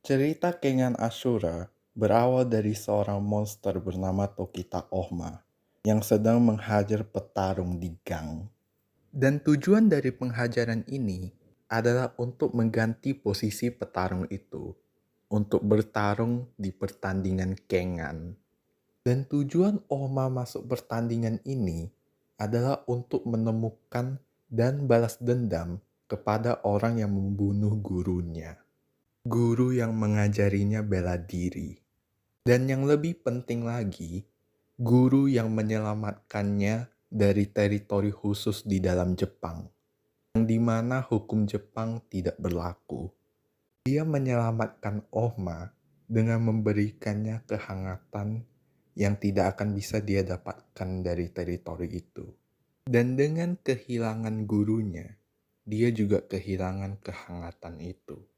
Cerita Kengan Ashura berawal dari seorang monster bernama Tokita Ohma yang sedang menghajar petarung di gang. Dan tujuan dari penghajaran ini adalah untuk mengganti posisi petarung itu untuk bertarung di pertandingan Kengan. Dan tujuan Ohma masuk pertandingan ini adalah untuk menemukan dan balas dendam kepada orang yang membunuh gurunya. Guru yang mengajarinya bela diri. Dan yang lebih penting lagi, guru yang menyelamatkannya dari teritori khusus di dalam Jepang, yang dimana hukum Jepang tidak berlaku. Dia menyelamatkan Ohma dengan memberikannya kehangatan yang tidak akan bisa dia dapatkan dari teritori itu. Dan dengan kehilangan gurunya, dia juga kehilangan kehangatan itu.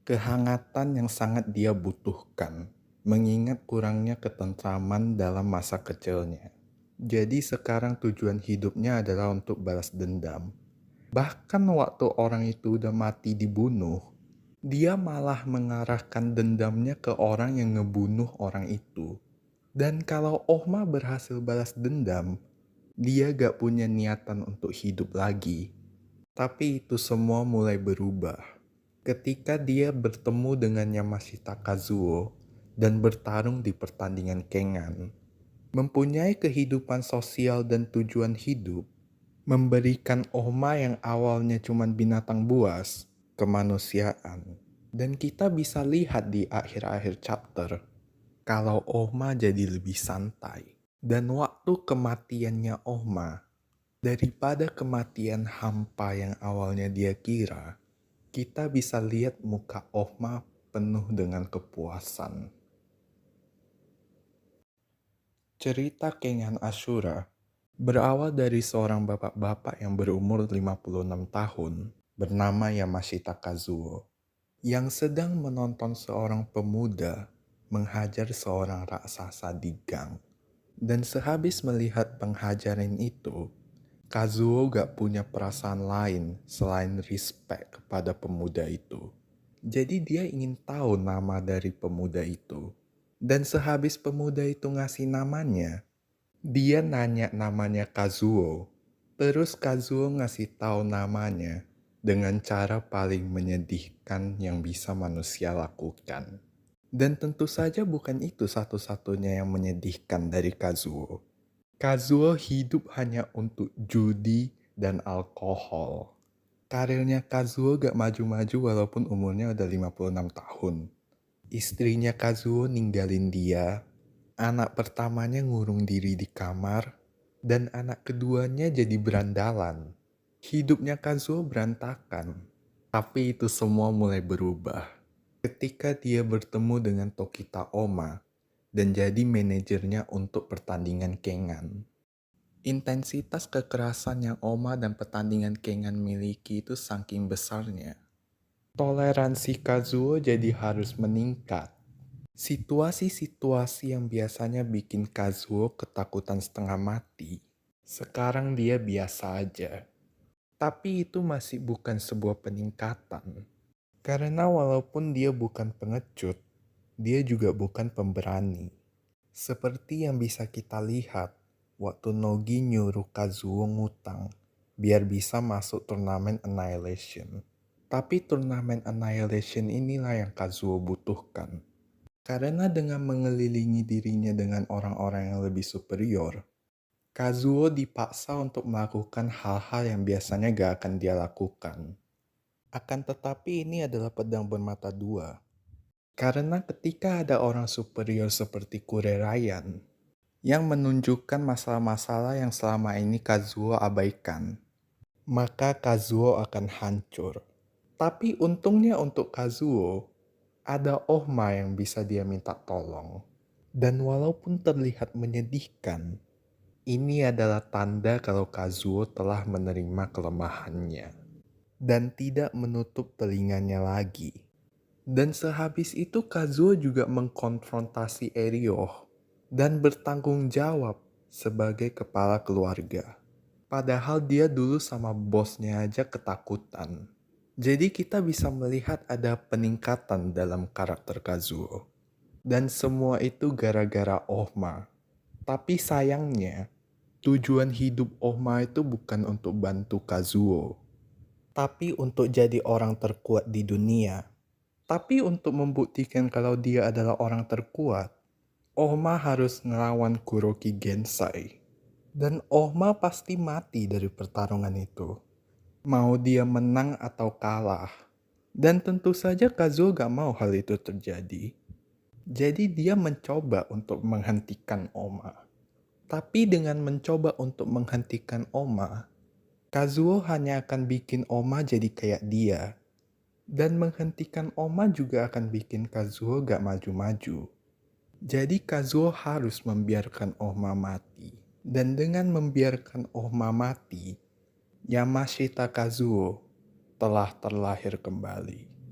Kehangatan yang sangat dia butuhkan, mengingat kurangnya ketentraman dalam masa kecilnya. Jadi sekarang tujuan hidupnya adalah untuk balas dendam. Bahkan waktu orang itu udah mati dibunuh, dia malah mengarahkan dendamnya ke orang yang ngebunuh orang itu. Dan kalau Ohma berhasil balas dendam, dia gak punya niatan untuk hidup lagi. Tapi itu semua mulai berubah ketika dia bertemu dengan Yamashita Kazuo dan bertarung di pertandingan Kengan. Mempunyai kehidupan sosial dan tujuan hidup, memberikan Ohma yang awalnya cuma binatang buas, kemanusiaan. Dan kita bisa lihat di akhir-akhir chapter, kalau Ohma jadi lebih santai. Dan waktu kematiannya Ohma, daripada kematian hampa yang awalnya dia kira, kita bisa lihat muka Ohma penuh dengan kepuasan. Cerita Kengan Ashura berawal dari seorang bapak-bapak yang berumur 56 tahun bernama Yamashita Kazuo yang sedang menonton seorang pemuda menghajar seorang raksasa di gang. Dan sehabis melihat penghajaran itu, Kazuo gak punya perasaan lain selain respect kepada pemuda itu. Jadi dia ingin tahu nama dari pemuda itu. Dan sehabis pemuda itu ngasih namanya, dia nanya namanya Kazuo. Terus Kazuo ngasih tahu namanya dengan cara paling menyedihkan yang bisa manusia lakukan. Dan tentu saja bukan itu satu-satunya yang menyedihkan dari Kazuo. Kazuo hidup hanya untuk judi dan alkohol. Karirnya Kazuo gak maju-maju walaupun umurnya udah 56 tahun. Istrinya Kazuo ninggalin dia, anak pertamanya ngurung diri di kamar, dan anak keduanya jadi berandalan. Hidupnya Kazuo berantakan, tapi itu semua mulai berubah ketika dia bertemu dengan Tokita Oma dan jadi manajernya untuk pertandingan Kengan. Intensitas kekerasan yang Oma dan pertandingan Kengan miliki itu saking besarnya. Toleransi Kazuo jadi harus meningkat. Situasi-situasi yang biasanya bikin Kazuo ketakutan setengah mati, sekarang dia biasa aja. Tapi itu masih bukan sebuah peningkatan. Karena walaupun dia bukan pengecut, dia juga bukan pemberani. Seperti yang bisa kita lihat waktu Nogi nyuruh Kazuo ngutang biar bisa masuk turnamen Annihilation. Tapi turnamen Annihilation inilah yang Kazuo butuhkan. Karena dengan mengelilingi dirinya dengan orang-orang yang lebih superior, Kazuo dipaksa untuk melakukan hal-hal yang biasanya gak akan dia lakukan. Akan tetapi ini adalah pedang bermata dua. Karena ketika ada orang superior seperti Kure Ryan yang menunjukkan masalah-masalah yang selama ini Kazuo abaikan, maka Kazuo akan hancur. Tapi untungnya untuk Kazuo, ada Ohma yang bisa dia minta tolong. Dan walaupun terlihat menyedihkan, ini adalah tanda kalau Kazuo telah menerima kelemahannya dan tidak menutup telinganya lagi. Dan sehabis itu Kazuo juga mengkonfrontasi Erioh dan bertanggung jawab sebagai kepala keluarga. Padahal dia dulu sama bosnya aja ketakutan. Jadi kita bisa melihat ada peningkatan dalam karakter Kazuo. Dan semua itu gara-gara Ohma. Tapi sayangnya, tujuan hidup Ohma itu bukan untuk bantu Kazuo, tapi untuk jadi orang terkuat di dunia. Tapi untuk membuktikan kalau dia adalah orang terkuat, Ohma harus ngelawan Kuroki Gensai. Dan Ohma pasti mati dari pertarungan itu. Mau dia menang atau kalah. Dan tentu saja Kazuo gak mau hal itu terjadi. Jadi dia mencoba untuk menghentikan Ohma. Tapi dengan mencoba untuk menghentikan Ohma, Kazuo hanya akan bikin Ohma jadi kayak dia. Dan menghentikan Ohma juga akan bikin Kazuo gak maju-maju. Jadi Kazuo harus membiarkan Ohma mati. Dan dengan membiarkan Ohma mati, Yamashita Kazuo telah terlahir kembali.